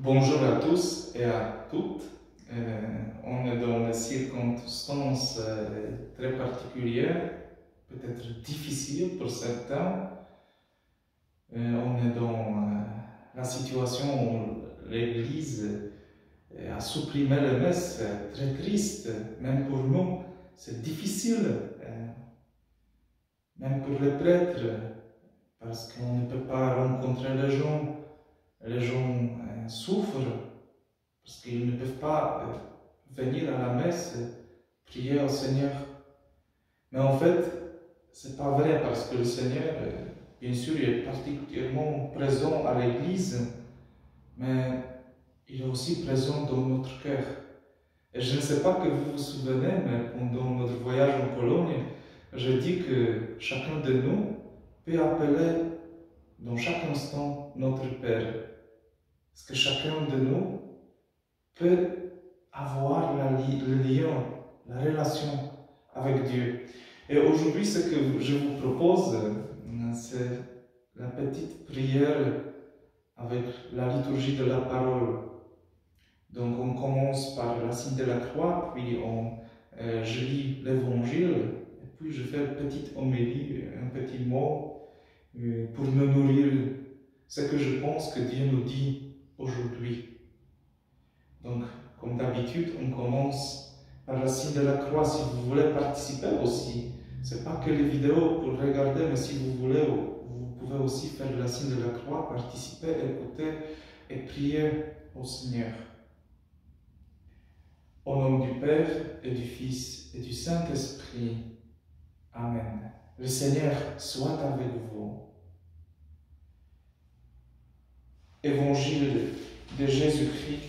Bonjour à tous et à toutes. On est dans des circonstances très particulières, peut-être difficiles pour certains. On est dans la situation où l'Église a supprimé les messes, très triste, même pour nous. C'est difficile, même pour les prêtres, parce qu'on ne peut pas rencontrer les gens. Les gens souffrent parce qu'ils ne peuvent pas venir à la messe, prier au Seigneur. Mais en fait, c'est pas vrai parce que le Seigneur, bien sûr, il est particulièrement présent à l'Église, mais il est aussi présent dans notre cœur. Et je ne sais pas que vous vous souvenez, mais pendant notre voyage en Pologne, je dis que chacun de nous peut appeler dans chaque instant notre Père. Parce que chacun de nous peut avoir le lien, la relation avec Dieu. Et aujourd'hui, ce que je vous propose, c'est la petite prière avec la liturgie de la parole. Donc on commence par la signe de la croix, puis je lis l'évangile, et puis je fais une petite homélie, un petit mot pour nous nourrir ce que je pense que Dieu nous dit aujourd'hui. Donc, comme d'habitude, on commence par la signe de la croix. Si vous voulez participer aussi, c'est pas que les vidéos pour regarder, mais si vous voulez, vous pouvez aussi faire la signe de la croix, participer, écouter et prier au Seigneur. Au nom du Père et du Fils et du Saint-Esprit. Amen. Le Seigneur soit avec vous. Évangile de Jésus-Christ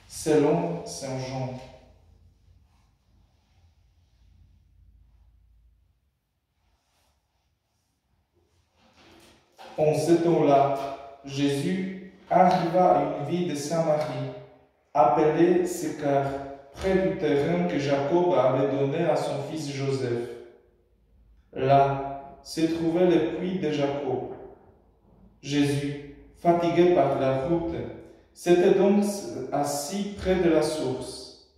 selon Saint Jean. En ce temps-là, Jésus arriva à une ville de Samarie, appelée Sychar, près du terrain que Jacob avait donné à son fils Joseph. Là se trouvait le puits de Jacob. Jésus, fatigué par la route, s'était donc assis près de la source.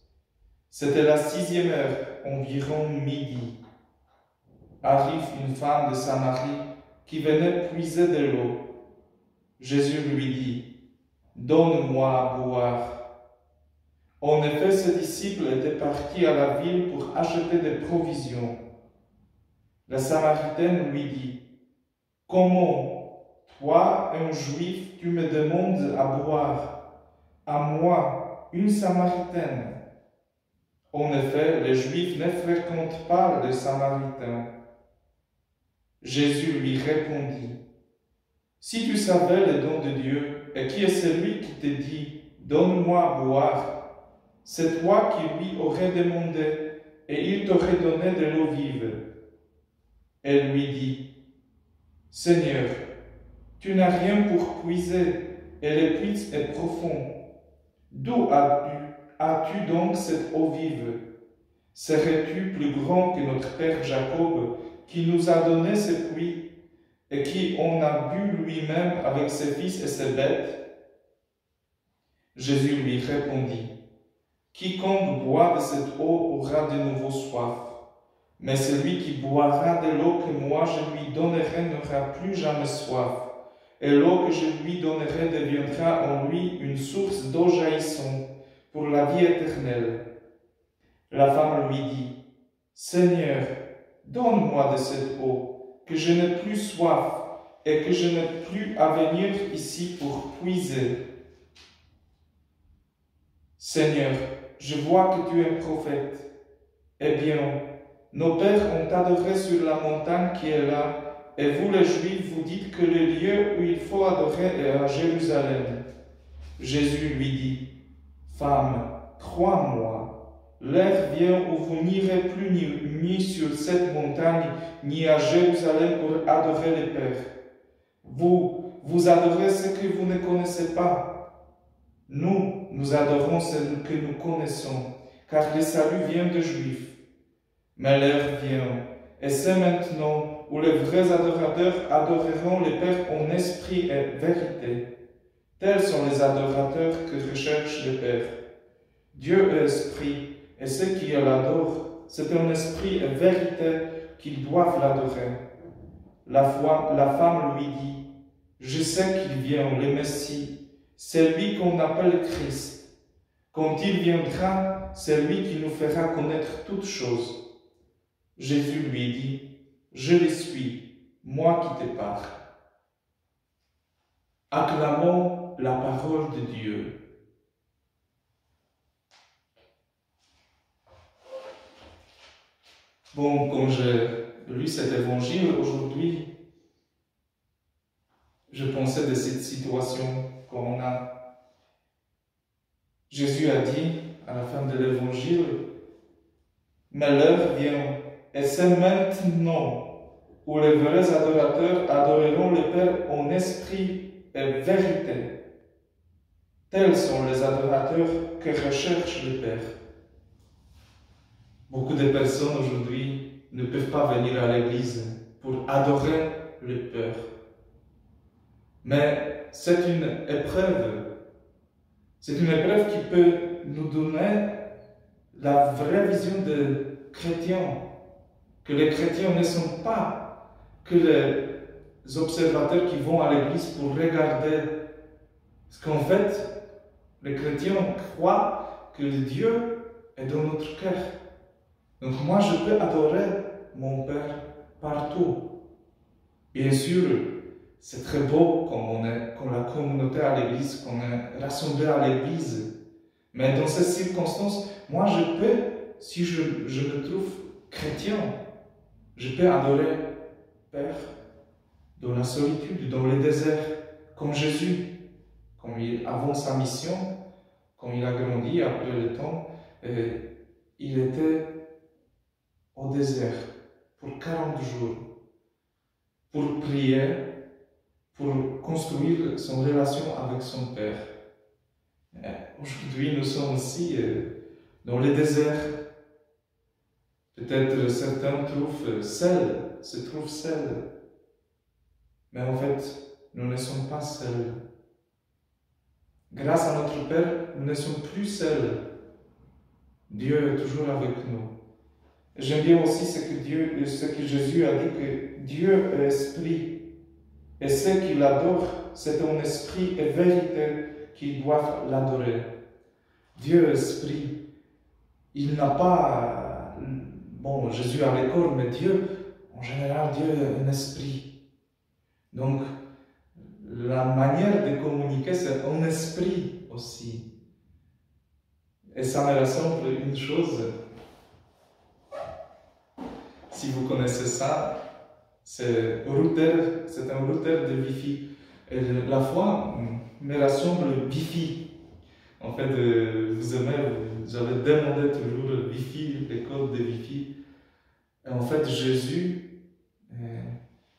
C'était la 6e heure, environ midi. Arrive une femme de Samarie qui venait puiser de l'eau. Jésus lui dit, « Donne-moi à boire. » En effet, ses disciples étaient partis à la ville pour acheter des provisions. La Samaritaine lui dit, « Comment, toi, un Juif, tu me demandes à boire, à moi, une Samaritaine ?» En effet, les Juifs ne fréquentent pas les Samaritains. Jésus lui répondit, « Si tu savais le don de Dieu, et qui est celui qui te dit, « Donne-moi à boire », c'est toi qui lui aurais demandé, et il t'aurait donné de l'eau vive. Elle lui dit, « Seigneur, tu n'as rien pour puiser, et le puits est profond. D'où as-tu donc cette eau vive? Serais-tu plus grand que notre père Jacob, qui nous a donné ce puits, et qui en a bu lui-même avec ses fils et ses bêtes? » Jésus lui répondit, « Quiconque boit de cette eau aura de nouveau soif, mais celui qui boira de l'eau que moi je lui donnerai n'aura plus jamais soif, et l'eau que je lui donnerai deviendra en lui une source d'eau jaillissante pour la vie éternelle. » La femme lui dit, « Seigneur, donne-moi de cette eau, que je n'ai plus soif et que je n'ai plus à venir ici pour puiser. » « Seigneur, je vois que tu es un prophète. Eh bien, nos pères ont adoré sur la montagne qui est là, et vous les Juifs, vous dites que le lieu où il faut adorer est à Jérusalem. » Jésus lui dit, « Femme, crois-moi, l'heure vient où vous n'irez plus ni sur cette montagne, ni à Jérusalem pour adorer le Père. Vous adorez ce que vous ne connaissez pas. Nous adorons ce que nous connaissons, car le salut vient des Juifs. Mais l'heure vient, et c'est maintenant où les vrais adorateurs adoreront le Père en esprit et vérité, Tels sont les adorateurs que recherche le Père. Dieu est esprit, et ceux qui l'adorent, c'est un esprit et vérité qu'ils doivent l'adorer. La femme lui dit, « Je sais qu'il vient, le Messie, c'est lui qu'on appelle Christ. Quand il viendra, c'est lui qui nous fera connaître toutes choses. » Jésus lui dit, « Je le suis, moi qui te parle. » Acclamons la parole de Dieu. Bon, quand j'ai lu cet évangile aujourd'hui, je pensais de cette situation qu'on a. Jésus a dit à la fin de l'évangile, « Mais l'heure vient, et c'est maintenant où les vrais adorateurs adoreront le Père en esprit et vérité. Tels sont les adorateurs que recherche le Père. » Beaucoup de personnes aujourd'hui ne peuvent pas venir à l'église pour adorer le Père. Mais c'est une épreuve. C'est une épreuve qui peut nous donner la vraie vision de chrétiens. Que les chrétiens ne sont pas que les observateurs qui vont à l'église pour regarder. Parce qu'en fait, les chrétiens croient que Dieu est dans notre cœur. Donc moi, je peux adorer mon Père partout. Bien sûr, c'est très beau quand la communauté à l'église, qu'on est rassemblé à l'église. Mais dans ces circonstances, moi, je peux, si je me trouve chrétien, je peux adorer Père dans la solitude, dans le désert, comme Jésus, avant sa mission, quand il a grandi après le temps, il était au désert pour 40 jours, pour prier, pour construire son relation avec son Père. Aujourd'hui, nous sommes aussi dans le désert. Peut-être certains se trouvent seuls. Mais en fait, nous ne sommes pas seuls. Grâce à notre Père, nous ne sommes plus seuls. Dieu est toujours avec nous. J'aime bien aussi ce que Jésus a dit, que Dieu est esprit. Et ceux qui l'adorent, c'est en esprit et vérité qu'ils doivent l'adorer. Dieu est esprit. Il n'a pas... Bon, Jésus a le corps, mais Dieu, en général, Dieu est un esprit. Donc, la manière de communiquer, c'est en esprit aussi. Et ça me ressemble une chose. Si vous connaissez ça, c'est un routeur de Wi-Fi. Et la foi me ressemble Wi-Fi. En fait, j'avais demandé toujours le Wi-Fi, les codes de Wi-Fi. Et en fait, Jésus,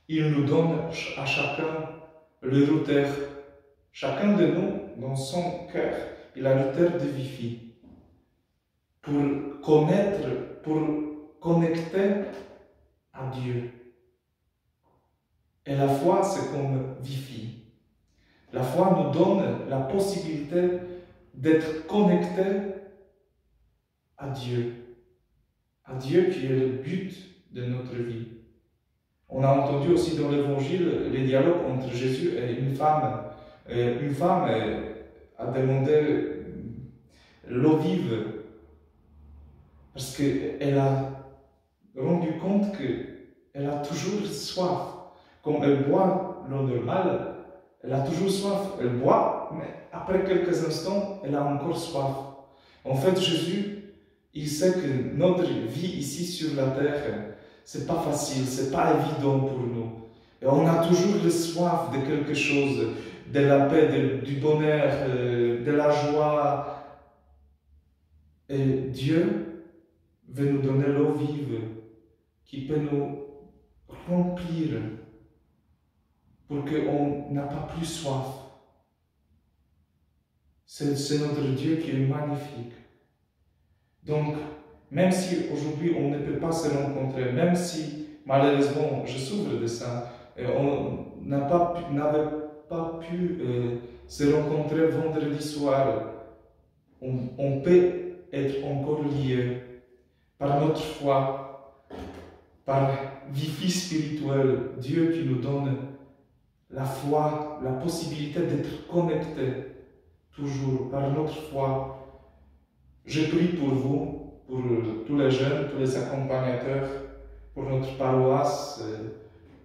il nous donne à chacun le routeur. Chacun de nous, dans son cœur, il a le routeur de Wi-Fi. Pour connaître, pour connecter à Dieu. Et la foi, c'est comme Wi-Fi. La foi nous donne la possibilité d'être connecté à Dieu qui est le but de notre vie. On a entendu aussi dans l'Évangile les dialogues entre Jésus et une femme. Une femme a demandé l'eau vive parce qu'elle a rendu compte qu'elle a toujours soif. Comme elle boit l'eau normale, elle a toujours soif. Elle boit, mais après quelques instants, elle a encore soif. En fait, Jésus, il sait que notre vie ici sur la terre, c'est pas facile, c'est pas évident pour nous. Et on a toujours le soif de quelque chose, de la paix, du bonheur, de la joie. Et Dieu veut nous donner l'eau vive qui peut nous remplir pour qu'on n'a pas plus soif. C'est notre Dieu qui est magnifique. Donc, même si aujourd'hui on ne peut pas se rencontrer, même si malheureusement je souffre de ça, on n'avait pas pu se rencontrer vendredi soir, on peut être encore liés par notre foi, par vie spirituelle, Dieu qui nous donne la foi, la possibilité d'être connectés toujours par notre foi. Je prie pour vous, pour tous les jeunes, tous les accompagnateurs, pour notre paroisse,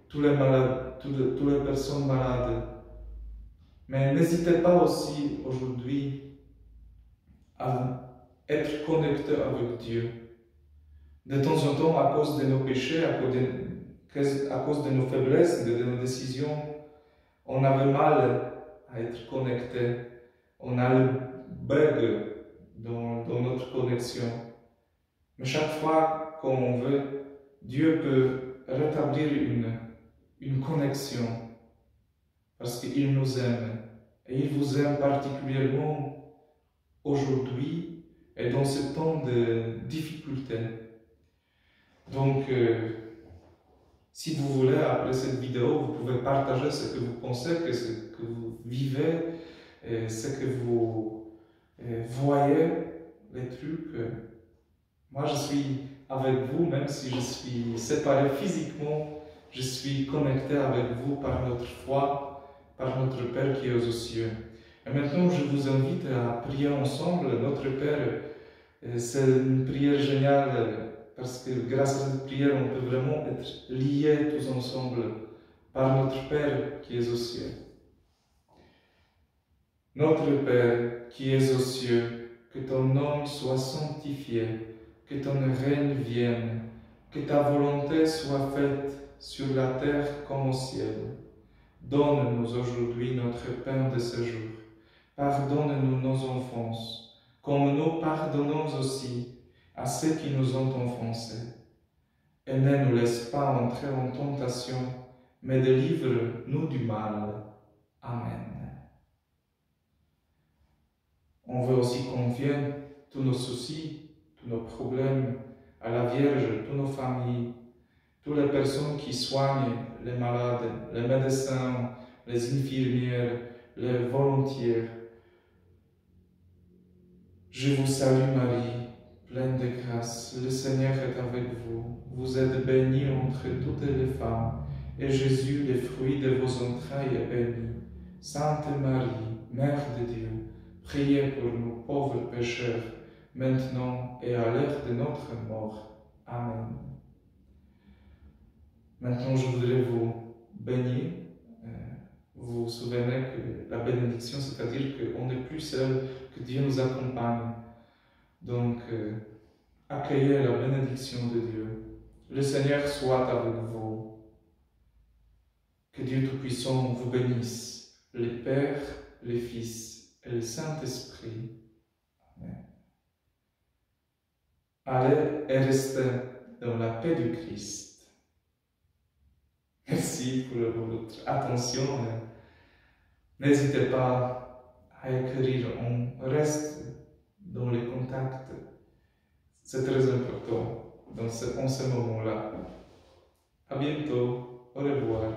tous les malades, toutes les personnes malades. Mais n'hésitez pas aussi aujourd'hui à être connectés avec Dieu. De temps en temps, à cause de nos péchés, à cause de nos faiblesses, de nos décisions, on avait mal à être connecté. On a le bug dans notre connexion. Mais chaque fois qu'on veut, Dieu peut rétablir une connexion parce qu'il nous aime. Et il vous aime particulièrement aujourd'hui et dans ce temps de difficulté. Donc, si vous voulez, après cette vidéo, vous pouvez partager ce que vous pensez, ce que vous vivez, ce que vous voyez, les trucs. Moi, je suis avec vous, même si je suis séparé physiquement, je suis connecté avec vous par notre foi, par notre Père qui est aux cieux. Et maintenant, je vous invite à prier ensemble. Notre Père, c'est une prière géniale, parce que grâce à cette prière, on peut vraiment être liés tous ensemble par notre Père qui est aux cieux. Notre Père qui es aux cieux, que ton nom soit sanctifié, que ton règne vienne, que ta volonté soit faite sur la terre comme au ciel. Donne-nous aujourd'hui notre pain de ce jour. Pardonne-nous nos offenses, comme nous pardonnons aussi à ceux qui nous ont offensés. Et ne nous laisse pas entrer en tentation, mais délivre-nous du mal. Amen. On veut aussi confier tous nos soucis, tous nos problèmes à la Vierge, toutes nos familles, toutes les personnes qui soignent les malades, les médecins, les infirmières, les volontaires. Je vous salue Marie, pleine de grâce, le Seigneur est avec vous. Vous êtes bénie entre toutes les femmes, et Jésus, le fruit de vos entrailles, est béni. Sainte Marie, Mère de Dieu, priez pour nous pauvres pécheurs, maintenant et à l'heure de notre mort. Amen. Maintenant, je voudrais vous bénir. Vous vous souvenez que la bénédiction, c'est-à-dire qu'on n'est plus seul, que Dieu nous accompagne. Donc, accueillez la bénédiction de Dieu. Le Seigneur soit avec vous. Que Dieu Tout-Puissant vous bénisse, le Père, le Fils et le Saint-Esprit. Amen. Allez et restez dans la paix du Christ. Merci pour votre attention. N'hésitez pas à écrire, on reste dans les contacts. C'est très important en ce moment-là. À bientôt, au revoir.